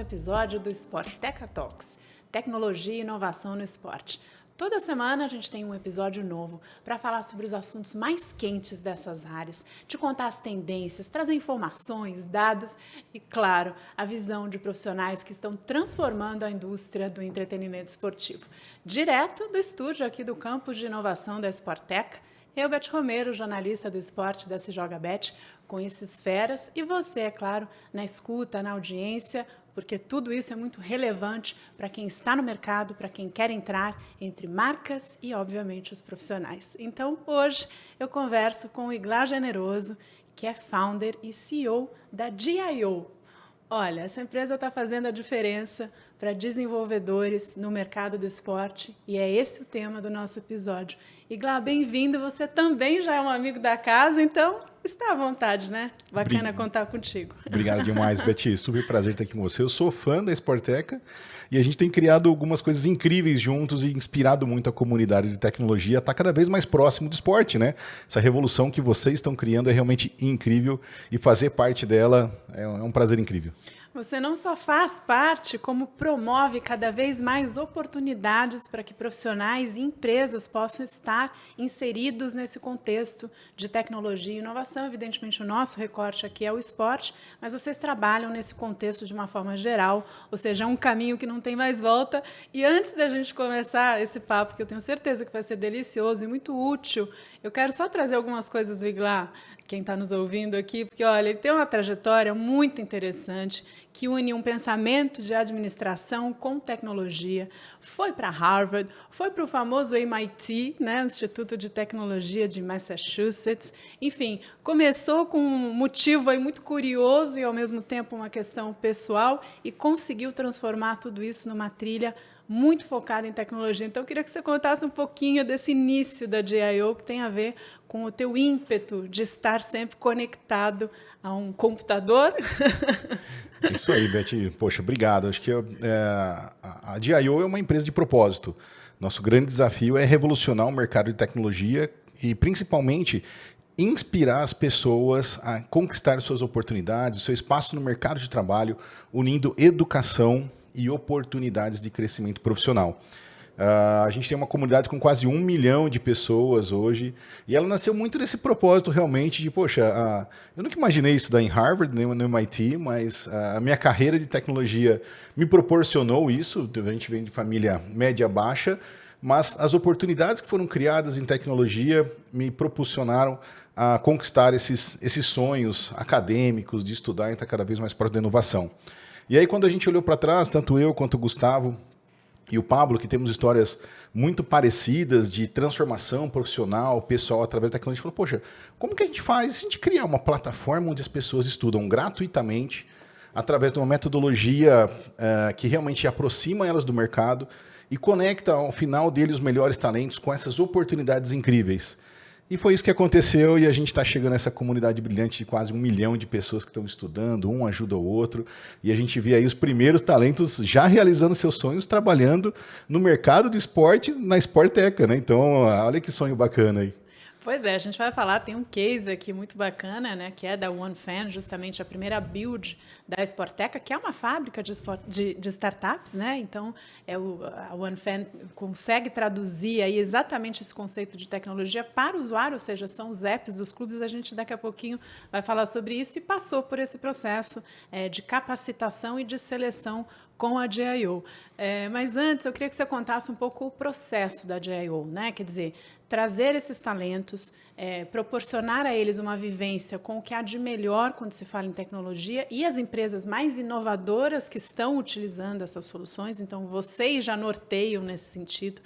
episódio do Sporteca Talks, Tecnologia e Inovação no Esporte. Toda semana a gente tem um episódio novo para falar sobre os assuntos mais quentes dessas áreas, te contar as tendências, trazer informações, dados e, claro, a visão de profissionais que estão transformando a indústria do entretenimento esportivo. Direto do estúdio aqui do campus de inovação da Sporteca, eu, Beth Romero, jornalista do esporte da SeJogaBet, com esses feras, e você, é claro, na escuta, na audiência, porque tudo isso é muito relevante para quem está no mercado, para quem quer entrar entre marcas e, obviamente, os profissionais. Então, hoje, eu converso com o Iglar Generoso, que é founder e CEO da DIO. Olha, essa empresa está fazendo a diferença para desenvolvedores no mercado do esporte e é esse o tema do nosso episódio. Iglar, bem-vindo. Você também já é um amigo da casa, então está à vontade, né? Bacana contar contigo. Obrigado demais, Beth. Super prazer estar aqui com você. Eu sou fã da Sporteca e a gente tem criado algumas coisas incríveis juntos e inspirado muito a comunidade de tecnologia a estar cada vez mais próximo do esporte, né? Essa revolução que vocês estão criando é realmente incrível e fazer parte dela é um prazer incrível. Você não só faz parte, como promove cada vez mais oportunidades para que profissionais e empresas possam estar inseridos nesse contexto de tecnologia e inovação. Evidentemente, o nosso recorte aqui é o esporte, mas vocês trabalham nesse contexto de uma forma geral, ou seja, é um caminho que não tem mais volta. E antes da gente começar esse papo, que eu tenho certeza que vai ser delicioso e muito útil, eu quero só trazer algumas coisas do Iglar, quem está nos ouvindo aqui, porque, olha, ele tem uma trajetória muito interessante que une um pensamento de administração com tecnologia. Foi para Harvard, foi para o famoso MIT, né, o Instituto de Tecnologia de Massachusetts. Enfim, começou com um motivo aí muito curioso e, ao mesmo tempo, uma questão pessoal e conseguiu transformar tudo isso numa trilha muito focada em tecnologia. Então, eu queria que você contasse um pouquinho desse início da DIO, que tem a ver com o teu ímpeto de estar sempre conectado a um computador. Isso aí, Beth. Poxa, obrigado. Acho que a DIO é uma empresa de propósito. Nosso grande desafio é revolucionar o mercado de tecnologia e, principalmente, inspirar as pessoas a conquistar suas oportunidades, o seu espaço no mercado de trabalho, unindo educação e oportunidades de crescimento profissional. A gente tem uma comunidade com quase 1 milhão de pessoas hoje e ela nasceu muito desse propósito realmente de, poxa, eu nunca imaginei estudar em Harvard, nem no MIT, mas a minha carreira de tecnologia me proporcionou isso. A gente vem de família média-baixa, mas as oportunidades que foram criadas em tecnologia me propulsionaram a conquistar esses sonhos acadêmicos de estudar e estar cada vez mais próximo da inovação. E aí, quando a gente olhou para trás, tanto eu quanto o Gustavo e o Pablo, que temos histórias muito parecidas de transformação profissional, pessoal, através da tecnologia, falou, poxa, como que a gente faz se a gente criar uma plataforma onde as pessoas estudam gratuitamente, através de uma metodologia que realmente aproxima elas do mercado e conecta ao final deles os melhores talentos com essas oportunidades incríveis. E foi isso que aconteceu e a gente está chegando nessa comunidade brilhante de quase 1 milhão de pessoas que estão estudando, um ajuda o outro, e a gente vê aí os primeiros talentos já realizando seus sonhos, trabalhando no mercado do esporte, na Sporteca, né? Então, olha que sonho bacana aí. Pois é, a gente vai falar, tem um case aqui muito bacana, né, que é da OneFan, justamente a primeira build da Sporteca, que é uma fábrica de startups, né? Então, a OneFan consegue traduzir aí exatamente esse conceito de tecnologia para o usuário, ou seja, são os apps dos clubes, a gente daqui a pouquinho vai falar sobre isso e passou por esse processo de capacitação e de seleção com a DIO. Mas antes, eu queria que você contasse um pouco o processo da DIO, né? Quer dizer, trazer esses talentos, proporcionar a eles uma vivência com o que há de melhor quando se fala em tecnologia e as empresas mais inovadoras que estão utilizando essas soluções. Então, vocês já norteiam nesse sentido.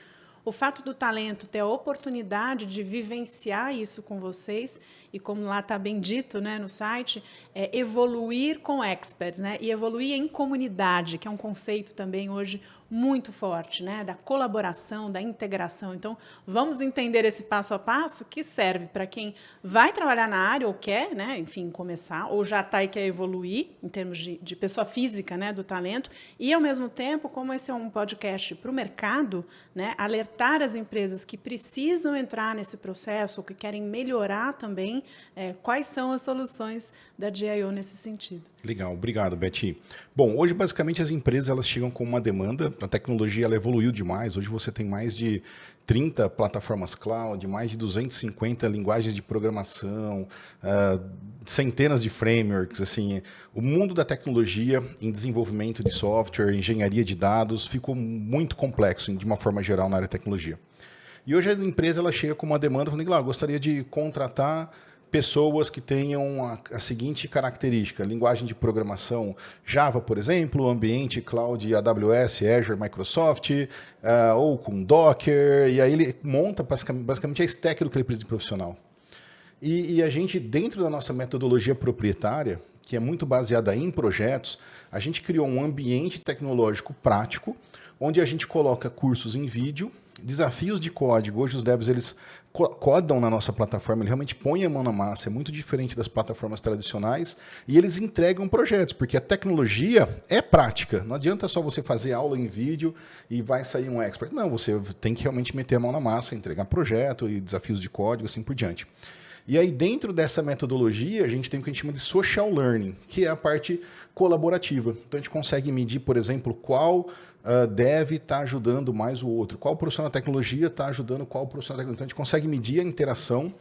O fato do talento ter a oportunidade de vivenciar isso com vocês e, como lá está bem dito, né, no site, evoluir com experts, né, e evoluir em comunidade, que é um conceito também hoje muito forte, né? Da colaboração, da integração. Então, vamos entender esse passo a passo que serve para quem vai trabalhar na área ou quer, né? Enfim, começar, ou já está e quer evoluir em termos de pessoa física, né? Do talento. E, ao mesmo tempo, como esse é um podcast para o mercado, né? Alertar as empresas que precisam entrar nesse processo ou que querem melhorar também quais são as soluções da GIO nesse sentido. Legal, obrigado, Betty. Bom, hoje basicamente as empresas elas chegam com uma demanda, a tecnologia ela evoluiu demais, hoje você tem mais de 30 plataformas cloud, mais de 250 linguagens de programação, centenas de frameworks, assim, o mundo da tecnologia em desenvolvimento de software, engenharia de dados, ficou muito complexo de uma forma geral na área de tecnologia. E hoje a empresa ela chega com uma demanda, falando, gostaria de contratar pessoas que tenham a seguinte característica, linguagem de programação Java, por exemplo, ambiente cloud AWS, Azure, Microsoft, ou com Docker, e aí ele monta basicamente a stack do que ele precisa de profissional. E a gente, dentro da nossa metodologia proprietária, que é muito baseada em projetos, a gente criou um ambiente tecnológico prático, onde a gente coloca cursos em vídeo, desafios de código. Hoje os devs eles codam na nossa plataforma, eles realmente põem a mão na massa, é muito diferente das plataformas tradicionais, e eles entregam projetos, porque a tecnologia é prática. Não adianta só você fazer aula em vídeo e vai sair um expert. Não, você tem que realmente meter a mão na massa, entregar projeto e desafios de código, assim por diante. E aí, dentro dessa metodologia, a gente tem o que a gente chama de social learning, que é a parte colaborativa. Então, a gente consegue medir, por exemplo, qual dev está ajudando mais o outro, qual profissional da tecnologia está ajudando qual profissional da tecnologia. Então, a gente consegue medir a interação,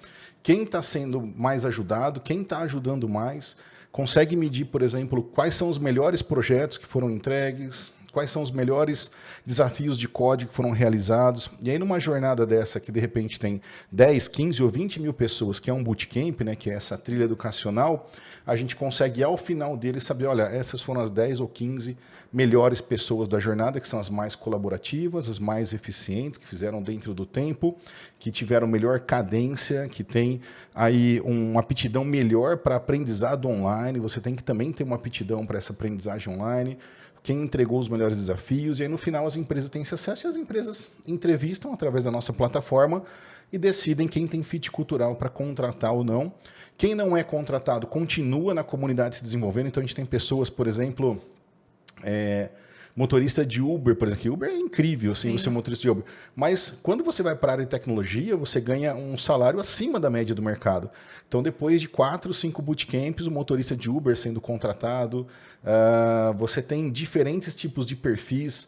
quem está sendo mais ajudado, quem está ajudando mais, consegue medir, por exemplo, quais são os melhores projetos que foram entregues, quais são os melhores desafios de código que foram realizados. E aí, numa jornada dessa, que de repente tem 10, 15 ou 20 mil pessoas, que é um bootcamp, né, que é essa trilha educacional, a gente consegue, ao final dele, saber, olha, essas foram as 10 ou 15 melhores pessoas da jornada, que são as mais colaborativas, as mais eficientes, que fizeram dentro do tempo, que tiveram melhor cadência, que tem aí uma aptidão melhor para aprendizado online. Você tem que também ter uma aptidão para essa aprendizagem online. Quem entregou os melhores desafios, e aí no final as empresas têm esse acesso e as empresas entrevistam através da nossa plataforma e decidem quem tem fit cultural para contratar ou não. Quem não é contratado continua na comunidade se desenvolvendo, então a gente tem pessoas, por exemplo, motorista de Uber, por exemplo. Uber é incrível, assim, você é motorista de Uber. Mas quando você vai para a área de tecnologia, você ganha um salário acima da média do mercado. Então, depois de 4, 5 bootcamps, o motorista de Uber sendo contratado, você tem diferentes tipos de perfis,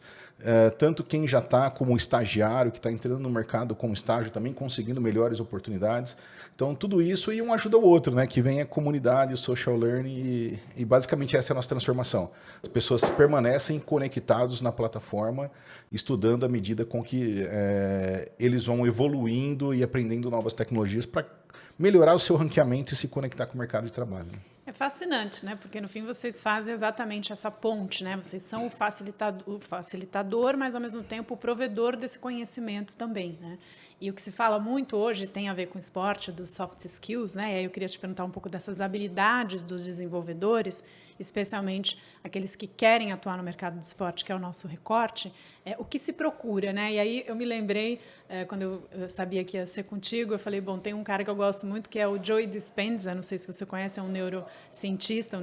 tanto quem já está como estagiário, que está entrando no mercado como estágio, também conseguindo melhores oportunidades. Então, tudo isso e um ajuda o outro, né? Que vem a comunidade, o social learning e basicamente essa é a nossa transformação. As pessoas permanecem conectados na plataforma, estudando à medida com que eles vão evoluindo e aprendendo novas tecnologias para melhorar o seu ranqueamento e se conectar com o mercado de trabalho. É fascinante, né? Porque no fim vocês fazem exatamente essa ponte, né? Vocês são o facilitador, mas ao mesmo tempo o provedor desse conhecimento também, né? E o que se fala muito hoje tem a ver com o esporte, dos soft skills, né? E aí eu queria te perguntar um pouco dessas habilidades dos desenvolvedores, especialmente aqueles que querem atuar no mercado do esporte, que é o nosso recorte, o que se procura, né? E aí eu me lembrei, quando eu sabia que ia ser contigo, eu falei, bom, tem um cara que eu gosto muito, que é o Joe Dispenza, não sei se você conhece, é um neurocientista,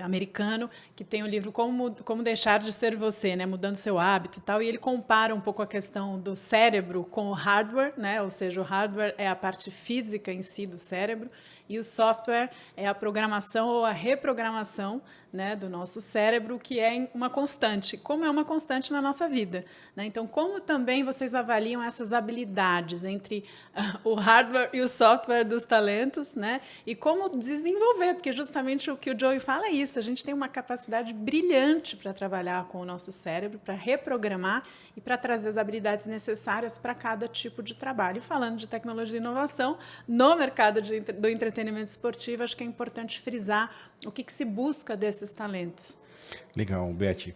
americano, que tem o livro Como Deixar de Ser Você, né? Mudando seu hábito e tal, e ele compara um pouco a questão do cérebro com o hardware, né? Ou seja, o hardware é a parte física em si do cérebro, e o software é a programação ou a reprogramação, né, do nosso cérebro, que é uma constante, como é uma constante na nossa vida, né? Então, como também vocês avaliam essas habilidades entre o hardware e o software dos talentos, né? E como desenvolver, porque justamente o que o Joey fala é isso, a gente tem uma capacidade brilhante para trabalhar com o nosso cérebro, para reprogramar e para trazer as habilidades necessárias para cada tipo de trabalho. E falando de tecnologia e inovação, no mercado do entretenimento esportivo, acho que é importante frisar o que se busca desses talentos. Legal, Betty.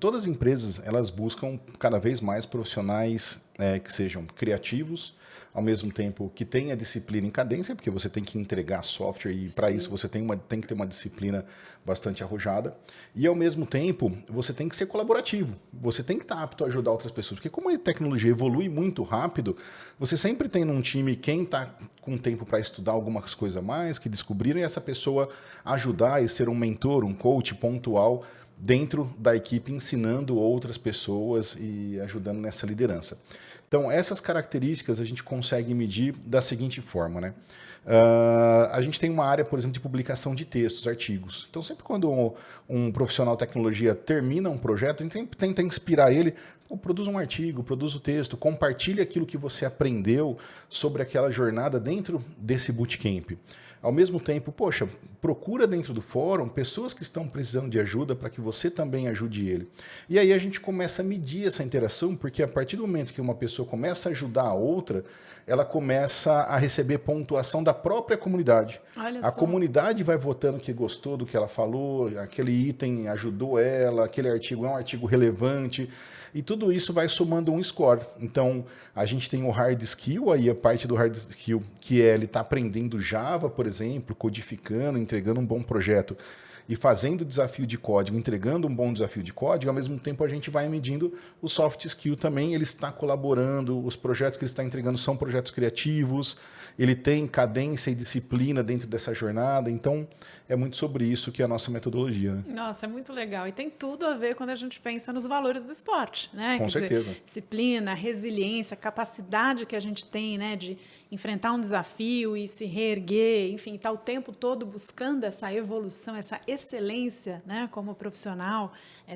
Todas as empresas, elas buscam cada vez mais profissionais que sejam criativos, ao mesmo tempo que tenha disciplina em cadência, porque você tem que entregar software e para isso você tem que ter uma disciplina bastante arrojada. E ao mesmo tempo, você tem que ser colaborativo. Você tem que estar apto a ajudar outras pessoas. Porque como a tecnologia evolui muito rápido, você sempre tem num time quem está com tempo para estudar algumas coisas a mais, que descobriram, e essa pessoa ajudar e ser um mentor, um coach pontual dentro da equipe, ensinando outras pessoas e ajudando nessa liderança. Então, essas características a gente consegue medir da seguinte forma, né? A gente tem uma área, por exemplo, de publicação de textos, artigos. Então, sempre quando um profissional de tecnologia termina um projeto, a gente sempre tenta inspirar ele, produz um artigo, produz o texto, compartilhe aquilo que você aprendeu sobre aquela jornada dentro desse bootcamp. Ao mesmo tempo, poxa, procura dentro do fórum pessoas que estão precisando de ajuda para que você também ajude ele. E aí a gente começa a medir essa interação, porque a partir do momento que uma pessoa começa a ajudar a outra, ela começa a receber pontuação da própria comunidade. Olha a só. comunidade vai votando que gostou do que ela falou, aquele item ajudou ela, aquele artigo é um artigo relevante. E tudo isso vai somando um score. Então, a gente tem o hard skill, aí a parte do hard skill, que é ele está aprendendo Java, por exemplo, codificando, entregando um bom projeto e fazendo desafio de código, entregando um bom desafio de código, ao mesmo tempo a gente vai medindo o soft skill também, ele está colaborando, os projetos que ele está entregando são projetos criativos, ele tem cadência e disciplina dentro dessa jornada, então é muito sobre isso que é a nossa metodologia. Né? Nossa, é muito legal. E tem tudo a ver quando a gente pensa nos valores do esporte, né? Com certeza. Disciplina, resiliência, capacidade que a gente tem, né, de enfrentar um desafio e se reerguer, enfim, estar o tempo todo buscando essa evolução, essa excelência, né, como profissional,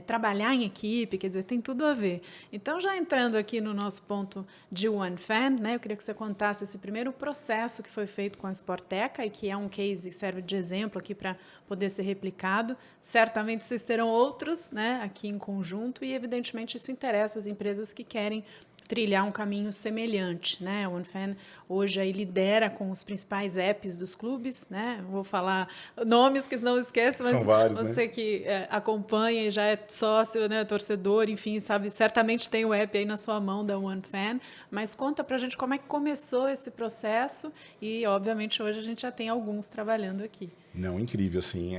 trabalhar em equipe, quer dizer, tem tudo a ver. Então, já entrando aqui no nosso ponto de OneFan, né, eu queria que você contasse esse primeiro processo que foi feito com a Sporteca e que é um case que serve de exemplo aqui para poder ser replicado. Certamente vocês terão outros, né, aqui em conjunto e, evidentemente, isso interessa as empresas que querem trilhar um caminho semelhante, né? O OneFan hoje aí lidera com os principais apps dos clubes, né? Vou falar nomes que não esqueçam, mas são vários, você, né, que acompanha e já é sócio, né, torcedor, enfim, sabe, certamente tem o app aí na sua mão da OneFan, mas conta pra gente como é que começou esse processo e, obviamente, hoje a gente já tem alguns trabalhando aqui. Não, incrível, assim,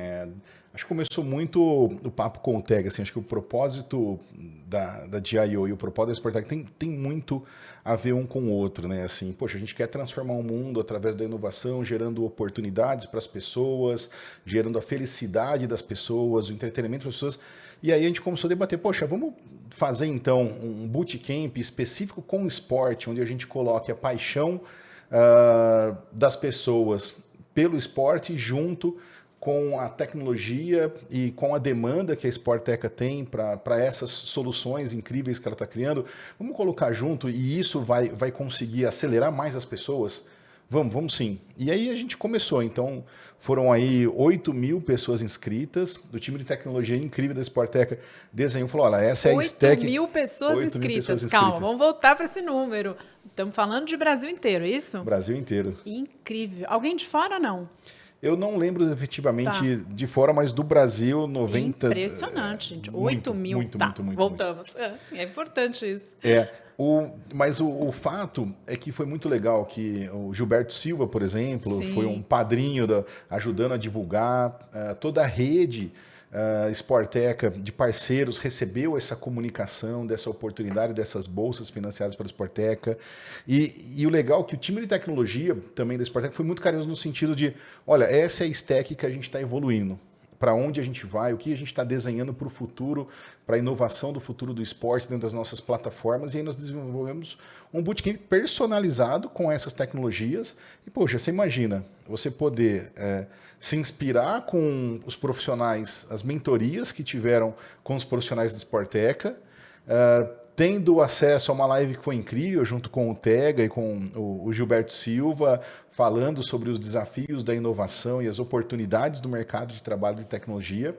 acho que começou muito o papo com o Tega, assim, acho que o propósito da DIO e o propósito da Sporteca tem muito a ver um com o outro, né, assim, poxa, a gente quer transformar o mundo através da inovação, gerando oportunidades para as pessoas, gerando a felicidade das pessoas, o entretenimento das pessoas, e aí a gente começou a debater, poxa, vamos fazer então um bootcamp específico com esporte, onde a gente coloque a paixão das pessoas pelo esporte junto com a tecnologia e com a demanda que a Sporteca tem para essas soluções incríveis que ela está criando, vamos colocar junto e isso vai conseguir acelerar mais as pessoas? Vamos sim. E aí a gente começou, então foram aí 8.000 pessoas inscritas, do time de tecnologia incrível da Sporteca desenhou, falou, olha, essa é a stack... 8.000 pessoas inscritas, calma, vamos voltar para esse número. Estamos falando de Brasil inteiro, é isso? Brasil inteiro. Incrível. Alguém de fora ou não? Eu não lembro efetivamente de fora, mas do Brasil, 90... Impressionante, gente. 8.000. Muito. Voltamos. É importante isso. Mas o fato é que foi muito legal que o Gilberto Silva, por exemplo, Sim. foi um padrinho ajudando a divulgar. Toda a rede Sporteca de parceiros recebeu essa comunicação, dessa oportunidade, dessas bolsas financiadas pela Sporteca. E o legal é que o time de tecnologia também da Sporteca foi muito carinhoso no sentido de, olha, essa é a stack que a gente está evoluindo. Para onde a gente vai, o que a gente está desenhando para o futuro, para a inovação do futuro do esporte dentro das nossas plataformas. E aí nós desenvolvemos um bootcamp personalizado com essas tecnologias. E, poxa, você imagina, você poder se inspirar com os profissionais, as mentorias que tiveram com os profissionais da Sporteca, tendo acesso a uma live que foi incrível, junto com o Tega e com o Gilberto Silva, falando sobre os desafios da inovação e as oportunidades do mercado de trabalho de tecnologia.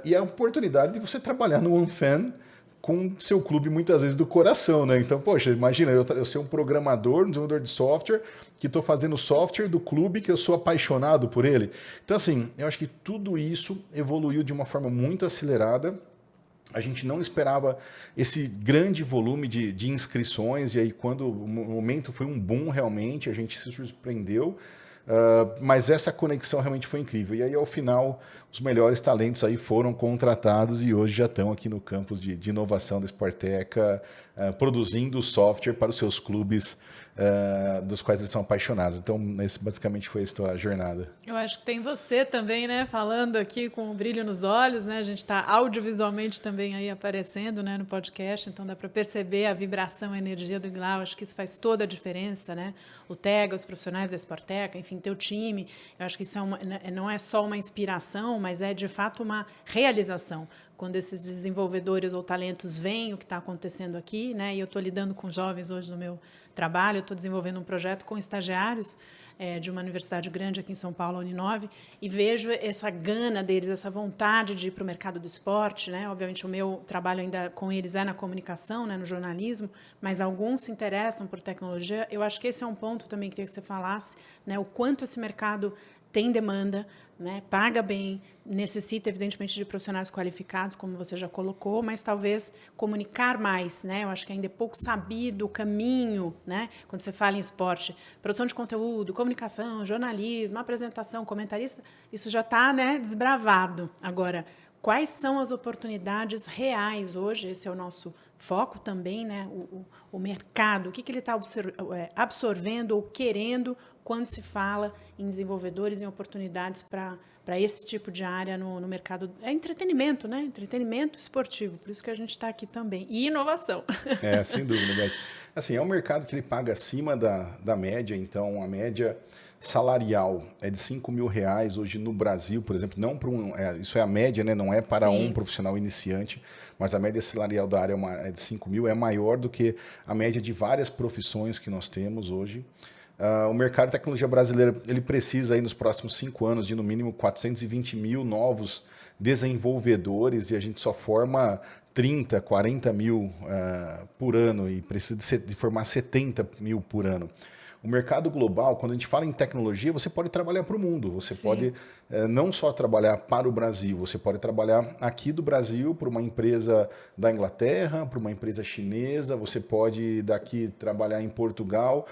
E a oportunidade de você trabalhar no OneFan com seu clube, muitas vezes, do coração, né? Então, poxa, imagina, eu ser um programador, um desenvolvedor de software, que estou fazendo software do clube, que eu sou apaixonado por ele. Então, assim, eu acho que tudo isso evoluiu de uma forma muito acelerada. A gente não esperava esse grande volume de inscrições, e aí quando o momento foi um boom realmente, a gente se surpreendeu, mas essa conexão realmente foi incrível. E aí, ao final, os melhores talentos aí foram contratados e hoje já estão aqui no campus de inovação da Sporteca, produzindo software para os seus clubes, dos quais eles são apaixonados. Então, esse basicamente foi a jornada. Eu acho que tem você também, né, falando aqui com um brilho nos olhos, né? A gente está audiovisualmente também aí aparecendo, né, no podcast, então dá para perceber a vibração, a energia do Iglau. Acho que isso faz toda a diferença, né? O Tega, os profissionais da Sporteca, enfim, teu time. Eu acho que isso não é só uma inspiração, mas é de fato uma realização. Quando esses desenvolvedores ou talentos veem o que está acontecendo aqui, né? E eu estou lidando com jovens hoje no meu trabalho, eu estou desenvolvendo um projeto com estagiários de uma universidade grande aqui em São Paulo, a Uninove, e vejo essa gana deles, essa vontade de ir para o mercado do esporte, né? Obviamente o meu trabalho ainda com eles é na comunicação, né? No jornalismo, mas alguns se interessam por tecnologia. Eu acho que esse é um ponto também que queria que você falasse, né? O quanto esse mercado tem demanda, né? Paga bem, necessita, evidentemente, de profissionais qualificados, como você já colocou, mas talvez comunicar mais, né? Eu acho que ainda é pouco sabido o caminho, né? Quando você fala em esporte, produção de conteúdo, comunicação, jornalismo, apresentação, comentarista, isso já está, né, desbravado. Agora, quais são as oportunidades reais hoje? Esse é o nosso foco também, né? O mercado, o que ele está absorvendo ou querendo quando se fala em desenvolvedores, em oportunidades para esse tipo de área no mercado. É entretenimento, né? Entretenimento esportivo, por isso que a gente está aqui também. E inovação. Sem dúvida, Beth. Assim, é um mercado que ele paga acima da média, então a média salarial é de R$5.000 hoje no Brasil, por exemplo, não para isso é a média, né? Não é para Sim. Um profissional iniciante, mas a média salarial da área é de 5.000, é maior do que a média de várias profissões que nós temos hoje. O mercado de tecnologia brasileira ele precisa aí nos próximos 5 anos de no mínimo 420 mil novos desenvolvedores e a gente só forma 30, 40 mil por ano e precisa de formar 70 mil por ano. O mercado global, quando a gente fala em tecnologia, você pode trabalhar para o mundo. Você Sim. pode não só trabalhar para o Brasil, você pode trabalhar aqui do Brasil para uma empresa da Inglaterra, para uma empresa chinesa, você pode daqui trabalhar em Portugal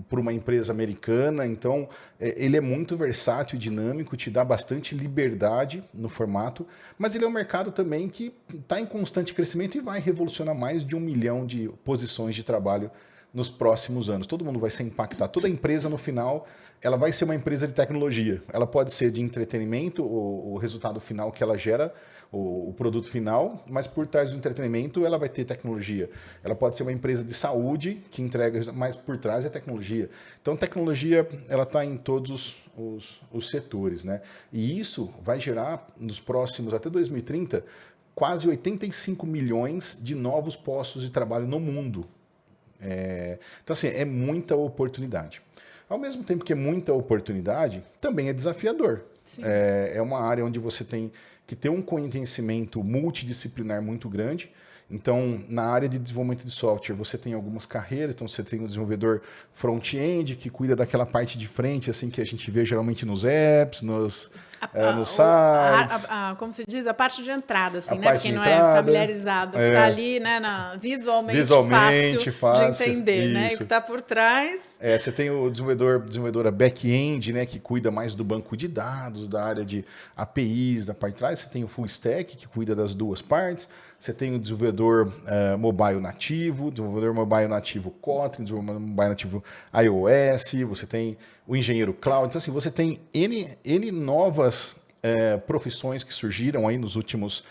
para uma empresa americana. Então, ele é muito versátil e dinâmico, te dá bastante liberdade no formato, mas ele é um mercado também que está em constante crescimento e vai revolucionar mais de 1 milhão de posições de trabalho nos próximos anos. Todo mundo vai ser impactado. Toda empresa, no final, ela vai ser uma empresa de tecnologia. Ela pode ser de entretenimento, o resultado final que ela gera, o produto final, mas por trás do entretenimento ela vai ter tecnologia. Ela pode ser uma empresa de saúde que entrega, mas por trás é tecnologia. Então, tecnologia ela está em todos os setores, né? E isso vai gerar, nos próximos, até 2030, quase 85 milhões de novos postos de trabalho no mundo. Então, assim, é muita oportunidade. Ao mesmo tempo que é muita oportunidade, também é desafiador. É uma área onde você tem que ter um conhecimento multidisciplinar muito grande. Então, na área de desenvolvimento de software, você tem algumas carreiras. Então, você tem um desenvolvedor front-end, que cuida daquela parte de frente, assim, que a gente vê geralmente nos apps, nos sites. Como se diz? A parte de entrada, assim, né? Para quem não é familiarizado, que está ali, né, visualmente fácil de entender, isso. Né? E o que está por trás... Você tem o desenvolvedora back-end, né, que cuida mais do banco de dados, da área de APIs, da parte de trás. Você tem o full stack, que cuida das duas partes. Você tem o desenvolvedor mobile nativo, desenvolvedor mobile nativo Kotlin, desenvolvedor mobile nativo iOS, você tem o engenheiro cloud. Então, assim, você tem N novas profissões que surgiram aí nos últimos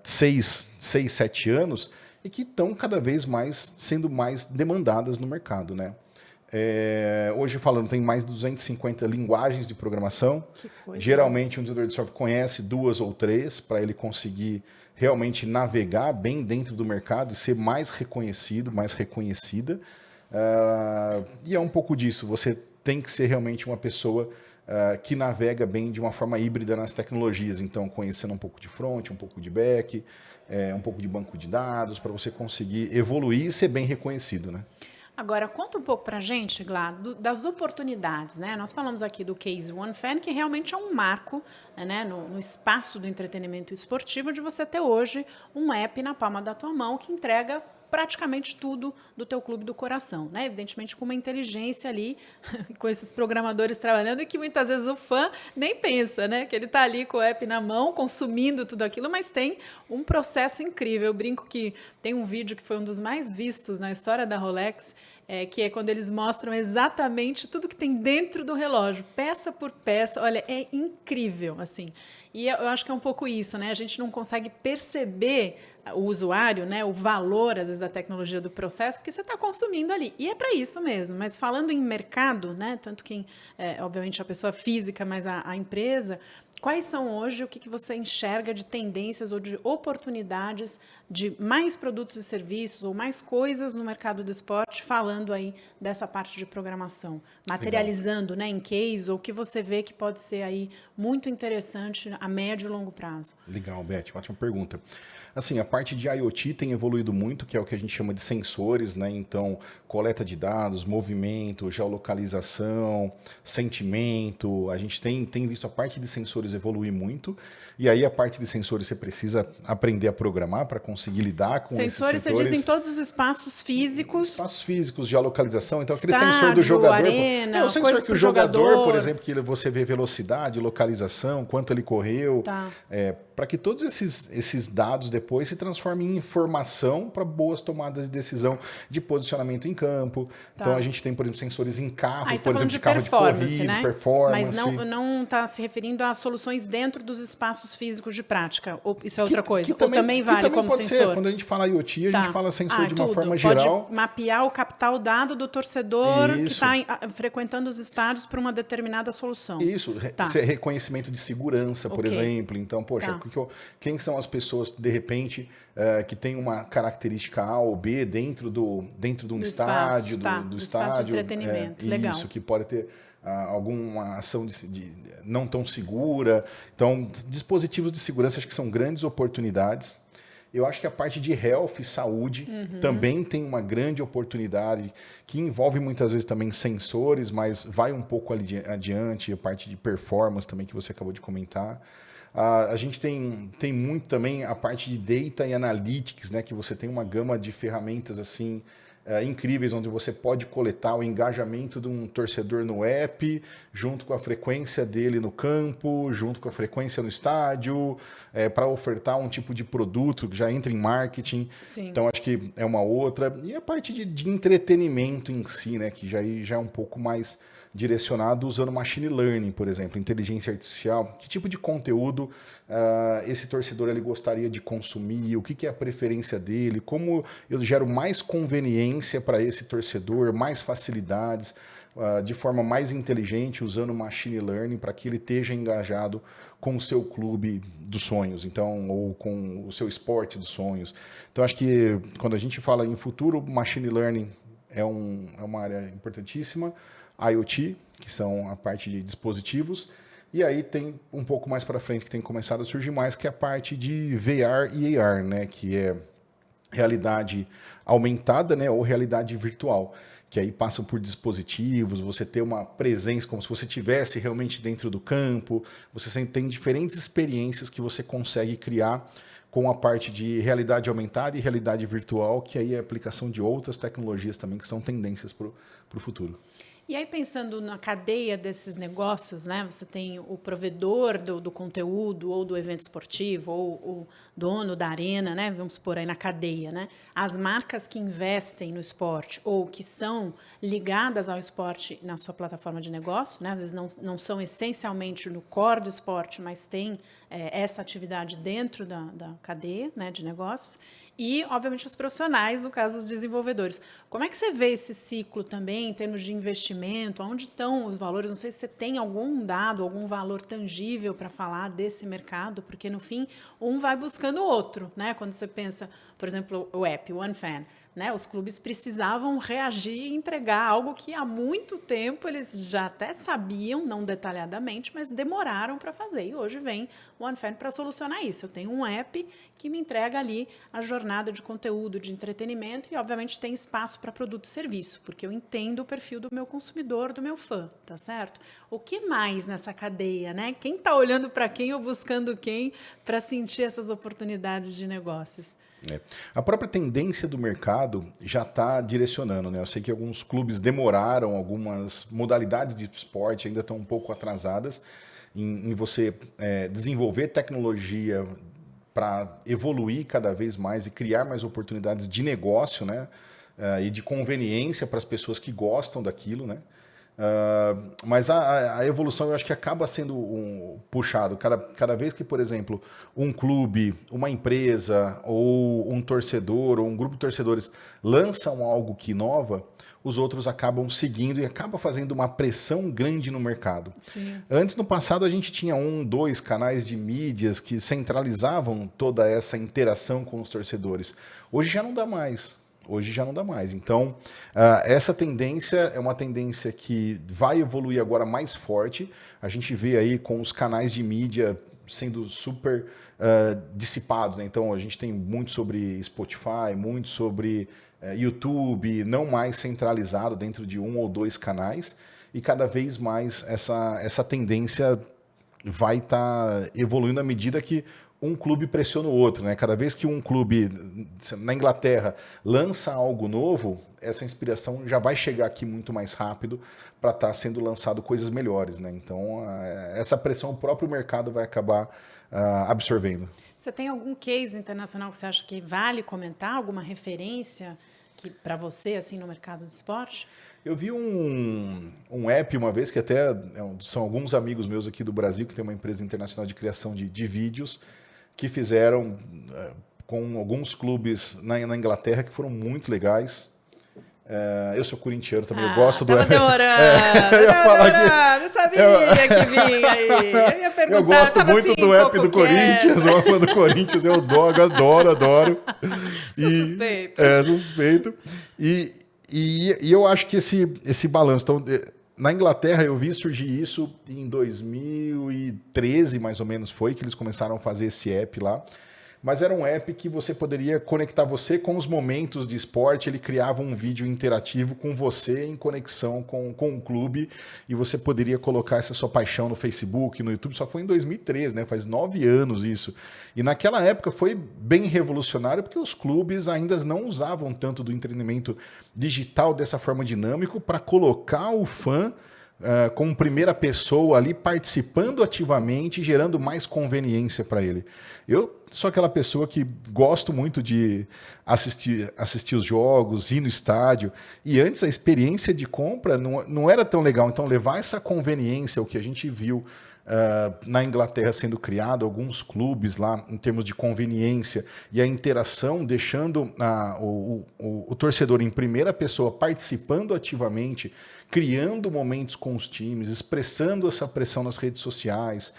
6, 7 anos e que estão cada vez mais sendo mais demandadas no mercado, né? Hoje falando, tem mais de 250 linguagens de programação. Geralmente um desenvolvedor de software conhece 2 ou 3 para ele conseguir realmente navegar bem dentro do mercado e ser mais reconhecido, mais reconhecida. E é um pouco disso, você tem que ser realmente uma pessoa que navega bem de uma forma híbrida nas tecnologias, então conhecendo um pouco de front, um pouco de back, um pouco de banco de dados, para você conseguir evoluir e ser bem reconhecido, né? Agora, conta um pouco para a gente, Glá, das oportunidades, né? Nós falamos aqui do case OneFan, que realmente é um marco, né, no espaço do entretenimento esportivo, de você ter hoje um app na palma da tua mão que entrega praticamente tudo do teu clube do coração, né? Evidentemente com uma inteligência ali, com esses programadores trabalhando, e que muitas vezes o fã nem pensa, né? Que ele está ali com o app na mão, consumindo tudo aquilo, mas tem um processo incrível. Eu brinco que tem um vídeo que foi um dos mais vistos na história da Rolex, que é quando eles mostram exatamente tudo que tem dentro do relógio, peça por peça. Olha, é incrível, assim. E eu acho que é um pouco isso, né? A gente não consegue perceber o usuário, né, o valor, às vezes, da tecnologia do processo, porque você está consumindo ali. E é para isso mesmo. Mas falando em mercado, né, tanto quem, obviamente, a pessoa física, mas a empresa, quais são hoje, o que você enxerga de tendências ou de oportunidades de mais produtos e serviços ou mais coisas no mercado do esporte, falando aí dessa parte de programação, materializando, né, em case, ou que você vê que pode ser aí muito interessante a médio e longo prazo? Legal, Beth, ótima pergunta. Assim, a parte de IoT tem evoluído muito, que é o que a gente chama de sensores, né? Então, coleta de dados, movimento, geolocalização, sentimento. A gente tem visto a parte de sensores evoluir muito. E aí, a parte de sensores, você precisa aprender a programar para conseguir lidar com esses sensores. Sensores, você diz em todos os espaços físicos. Espaços físicos, geolocalização. Então, aquele Estádio, sensor do jogador. arena, o sensor que o jogador, por exemplo, que você vê velocidade, localização, quanto ele correu. Tá. Para que todos esses dados depois se transformem em informação para boas tomadas de decisão de posicionamento em campo. Tá. Então, a gente tem, por exemplo, sensores em carro, Aí por exemplo, de carro de corrida, né? performance. Mas não está se referindo a soluções dentro dos espaços físicos de prática. Ou isso é outra coisa? Ou também vale como pode sensor? Ser. Quando a gente fala IoT, a gente fala sensor de uma tudo. forma Pode geral. mapear ou captar o dado do torcedor que está frequentando os estádios para uma determinada solução. Isso, reconhecimento de segurança, por exemplo. Então, poxa, quem são as pessoas, de repente, que tem uma característica A ou B dentro de um estádio, do estádio. De entretenimento, legal. Isso, que pode ter alguma ação não tão segura. Então, dispositivos de segurança acho que são grandes oportunidades. Eu acho que a parte de health e saúde também tem uma grande oportunidade, que envolve muitas vezes também sensores, mas vai um pouco adiante, a parte de performance também que você acabou de comentar. A gente tem muito também a parte de data e analytics, né, que você tem uma gama de ferramentas assim incríveis, onde você pode coletar o engajamento de um torcedor no app, junto com a frequência dele no campo, junto com a frequência no estádio, para ofertar um tipo de produto que já entra em marketing. Sim. Então, acho que é uma outra. E a parte de entretenimento em si, né, que já é um pouco mais direcionado usando machine learning, por exemplo, inteligência artificial. Que tipo de conteúdo esse torcedor ele gostaria de consumir, o que é a preferência dele, como eu gero mais conveniência para esse torcedor, mais facilidades, de forma mais inteligente, usando machine learning para que ele esteja engajado com o seu clube dos sonhos, então, ou com o seu esporte dos sonhos. Então, acho que quando a gente fala em futuro, machine learning é uma área importantíssima. IoT, que são a parte de dispositivos, e aí tem um pouco mais para frente que tem começado a surgir mais, que é a parte de VR e AR, né, que é realidade aumentada, né, ou realidade virtual, que aí passam por dispositivos, você ter uma presença como se você estivesse realmente dentro do campo, você tem diferentes experiências que você consegue criar com a parte de realidade aumentada e realidade virtual, que aí é a aplicação de outras tecnologias também, que são tendências para o futuro. E aí, pensando na cadeia desses negócios, né? Você tem o provedor do conteúdo ou do evento esportivo, ou o dono da arena, né? Vamos supor aí na cadeia, né? As marcas que investem no esporte ou que são ligadas ao esporte na sua plataforma de negócio, né? Às vezes não são essencialmente no core do esporte, mas tem essa atividade dentro da cadeia, né, de negócios. E, obviamente, os profissionais, no caso, os desenvolvedores. Como é que você vê esse ciclo também, em termos de investimento? Onde estão os valores? Não sei se você tem algum dado, algum valor tangível para falar desse mercado, porque, no fim, um vai buscando o outro, né? Quando você pensa, por exemplo, o app, o OneFan. né, os clubes precisavam reagir e entregar algo que há muito tempo eles já até sabiam, não detalhadamente, mas demoraram para fazer. E hoje vem o OneFan para solucionar isso. Eu tenho um app que me entrega ali a jornada de conteúdo, de entretenimento e, obviamente, tem espaço para produto e serviço, porque eu entendo o perfil do meu consumidor, do meu fã, tá certo? O que mais nessa cadeia, né? Quem está olhando para quem ou buscando quem para sentir essas oportunidades de negócios? A própria tendência do mercado já está direcionando, né? Eu sei que alguns clubes demoraram, algumas modalidades de esporte ainda estão um pouco atrasadas em você desenvolver tecnologia para evoluir cada vez mais e criar mais oportunidades de negócio, né? E de conveniência para as pessoas que gostam daquilo, né? Mas a evolução eu acho que acaba sendo puxado. Cada vez que, por exemplo, um clube, uma empresa, ou um torcedor, ou um grupo de torcedores lançam algo que inova, os outros acabam seguindo e acaba fazendo uma pressão grande no mercado. Sim. Antes, no passado, a gente tinha 1, 2 canais de mídias que centralizavam toda essa interação com os torcedores. Hoje já não dá mais. Então, essa tendência é uma tendência que vai evoluir agora mais forte. A gente vê aí com os canais de mídia sendo super dissipados, né? Então, a gente tem muito sobre Spotify, muito sobre YouTube, não mais centralizado dentro de 1 ou 2 canais. E cada vez mais essa tendência vai estar evoluindo à medida que um clube pressiona o outro, né? Cada vez que um clube na Inglaterra lança algo novo, essa inspiração já vai chegar aqui muito mais rápido para estar sendo lançado coisas melhores, né? Então, essa pressão o próprio mercado vai acabar absorvendo. Você tem algum case internacional que você acha que vale comentar? Alguma referência para você assim no mercado do esporte? Eu vi um app uma vez, que até são alguns amigos meus aqui do Brasil, que tem uma empresa internacional de criação de vídeos, que fizeram com alguns clubes na Inglaterra que foram muito legais. Eu sou corintiano também, eu gosto do... Demorando, eu sabia que vinha aí. Eu ia perguntar, eu gosto muito assim, do app do Corinthians, o app do Corinthians eu adoro. Sou suspeito. Sou suspeito. E eu acho que esse balanço... Então, na Inglaterra, eu vi surgir isso em 2013, mais ou menos, foi que eles começaram a fazer esse app lá. Mas era um app que você poderia conectar você com os momentos de esporte. Ele criava um vídeo interativo com você em conexão com o clube. E você poderia colocar essa sua paixão no Facebook, no YouTube. Só foi em 2013, né? Faz 9 anos isso. E naquela época foi bem revolucionário, porque os clubes ainda não usavam tanto do entretenimento digital dessa forma dinâmica para colocar o fã como primeira pessoa ali, participando ativamente, gerando mais conveniência para ele. Eu sou aquela pessoa que gosto muito de assistir os jogos, ir no estádio, e antes a experiência de compra não era tão legal. Então, levar essa conveniência, o que a gente viu na Inglaterra sendo criado, alguns clubes lá em termos de conveniência e a interação, deixando o torcedor em primeira pessoa, participando ativamente, criando momentos com os times, expressando essa pressão nas redes sociais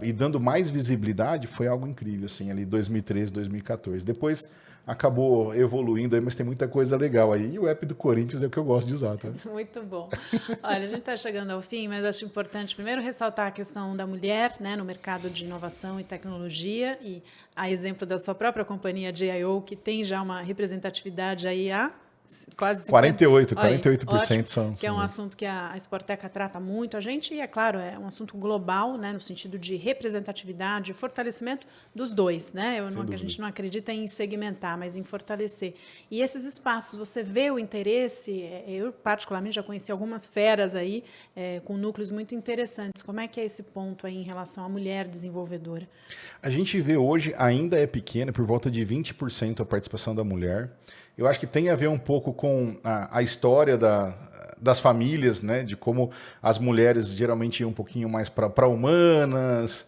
e dando mais visibilidade, foi algo incrível, assim, ali 2013, 2014. Depois acabou evoluindo aí, mas tem muita coisa legal aí. E o app do Corinthians é o que eu gosto de usar, tá? Muito bom. Olha, a gente está chegando ao fim, mas acho importante primeiro ressaltar a questão da mulher, né, no mercado de inovação e tecnologia, e a exemplo da sua própria companhia GIO, que tem já uma representatividade aí há quase 48% são. Que é um assunto que a Sporteca trata muito. A gente, é claro, é um assunto global, né, no sentido de representatividade, fortalecimento dos dois, né? A gente não acredita em segmentar, mas em fortalecer. E esses espaços, você vê o interesse? Eu, particularmente, já conheci algumas feras aí, com núcleos muito interessantes. Como é que é esse ponto aí em relação à mulher desenvolvedora? A gente vê hoje, ainda é pequena, por volta de 20% a participação da mulher. Eu acho que tem a ver um pouco com a história das famílias, né? De como as mulheres geralmente iam um pouquinho mais para humanas,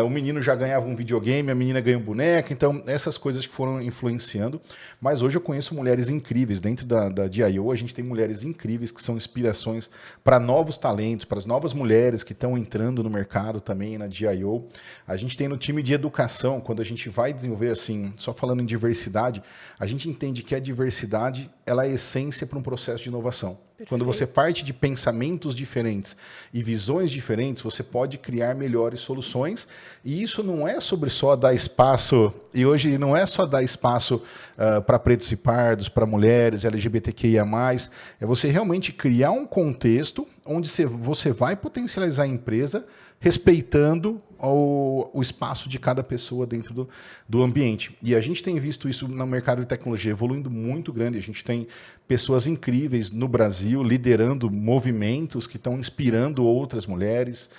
O menino já ganhava um videogame, a menina ganha um boneco, então essas coisas que foram influenciando. Mas hoje eu conheço mulheres incríveis. Dentro da DIO, a gente tem mulheres incríveis que são inspirações para novos talentos, para as novas mulheres que estão entrando no mercado também na DIO. A gente tem no time de educação, quando a gente vai desenvolver, assim, só falando em diversidade, a gente entende que a diversidade ela é a essência para um processo de inovação. Perfeito. Quando você parte de pensamentos diferentes e visões diferentes, você pode criar melhores soluções. E isso não é sobre só dar espaço, e hoje não é só dar espaço para pretos e pardos, para mulheres, LGBTQIA+, é você realmente criar um contexto onde você vai potencializar a empresa respeitando o espaço de cada pessoa dentro do ambiente. E a gente tem visto isso no mercado de tecnologia evoluindo muito grande. A gente tem pessoas incríveis no Brasil liderando movimentos que estão inspirando outras mulheres,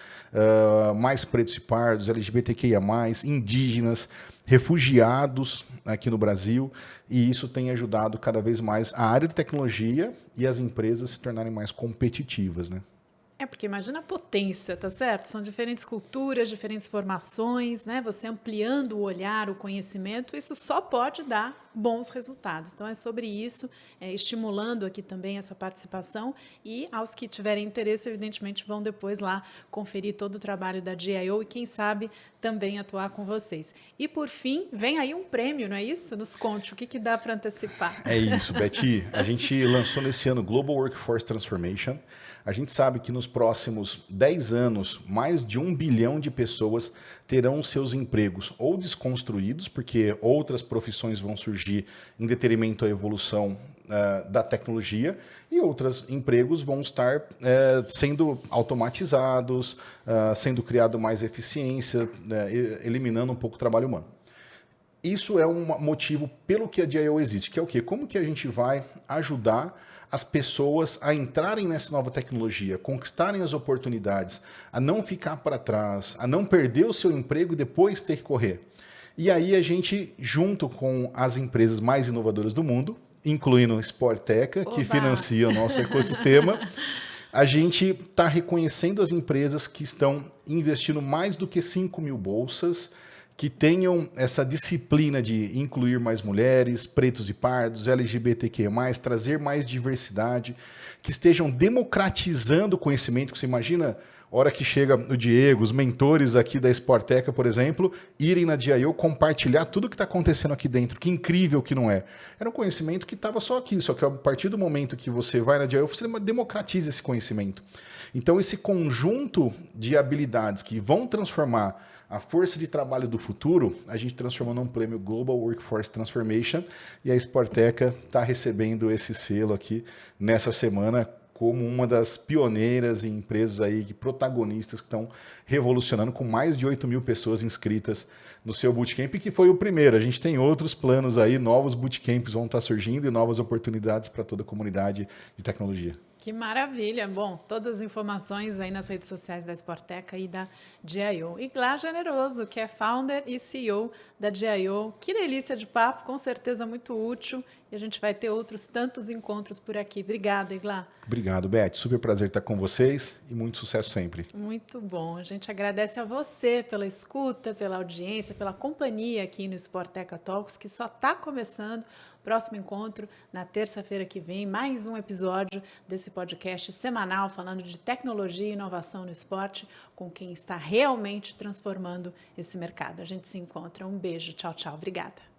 mais pretos e pardos, LGBTQIA+, indígenas, refugiados aqui no Brasil. E isso tem ajudado cada vez mais a área de tecnologia e as empresas se tornarem mais competitivas, né? Porque imagina a potência, tá certo? São diferentes culturas, diferentes formações, né? Você ampliando o olhar, o conhecimento, isso só pode dar bons resultados. Então, é sobre isso, estimulando aqui também essa participação e aos que tiverem interesse, evidentemente, vão depois lá conferir todo o trabalho da DIO e, quem sabe, também atuar com vocês. E, por fim, vem aí um prêmio, não é isso? Nos conte, o que dá para antecipar? É isso, Betty. A gente lançou nesse ano Global Workforce Transformation. A gente sabe que nos próximos 10 anos, mais de 1 bilhão de pessoas terão seus empregos ou desconstruídos, porque outras profissões vão surgir em detrimento à evolução da tecnologia, e outros empregos vão estar sendo automatizados, sendo criado mais eficiência, eliminando um pouco o trabalho humano. Isso é um motivo pelo que a DIO existe, que é o quê? Como que a gente vai ajudar as pessoas a entrarem nessa nova tecnologia, conquistarem as oportunidades, a não ficar para trás, a não perder o seu emprego e depois ter que correr. E aí a gente, junto com as empresas mais inovadoras do mundo, incluindo a Sporteca, que financia o nosso ecossistema, a gente está reconhecendo as empresas que estão investindo mais do que 5 mil bolsas, que tenham essa disciplina de incluir mais mulheres, pretos e pardos, LGBTQ+, trazer mais diversidade, que estejam democratizando o conhecimento. Você imagina, a hora que chega o Diego, os mentores aqui da Sporteca, por exemplo, irem na DIO compartilhar tudo o que está acontecendo aqui dentro. Que incrível que não é. Era um conhecimento que estava só aqui, só que a partir do momento que você vai na DIO, você democratiza esse conhecimento. Então, esse conjunto de habilidades que vão transformar a força de trabalho do futuro, a gente transformou num prêmio Global Workforce Transformation, e a Sporteca está recebendo esse selo aqui nessa semana como uma das pioneiras e empresas aí, protagonistas que estão revolucionando, com mais de 8 mil pessoas inscritas no seu bootcamp, que foi o primeiro. A gente tem outros planos aí, novos bootcamps vão estar surgindo e novas oportunidades para toda a comunidade de tecnologia. Que maravilha! Bom, todas as informações aí nas redes sociais da Sporteca e da DIO. E Glá Generoso, que é founder e CEO da DIO. Que delícia de papo, com certeza muito útil. E a gente vai ter outros tantos encontros por aqui. Obrigada, Iglá. Obrigado, Beth. Super prazer estar com vocês e muito sucesso sempre. Muito bom. A gente agradece a você pela escuta, pela audiência, pela companhia aqui no Sporteca Talks, que só está começando. Próximo encontro na terça-feira que vem, mais um episódio desse podcast semanal falando de tecnologia e inovação no esporte com quem está realmente transformando esse mercado. A gente se encontra. Um beijo. Tchau, tchau. Obrigada.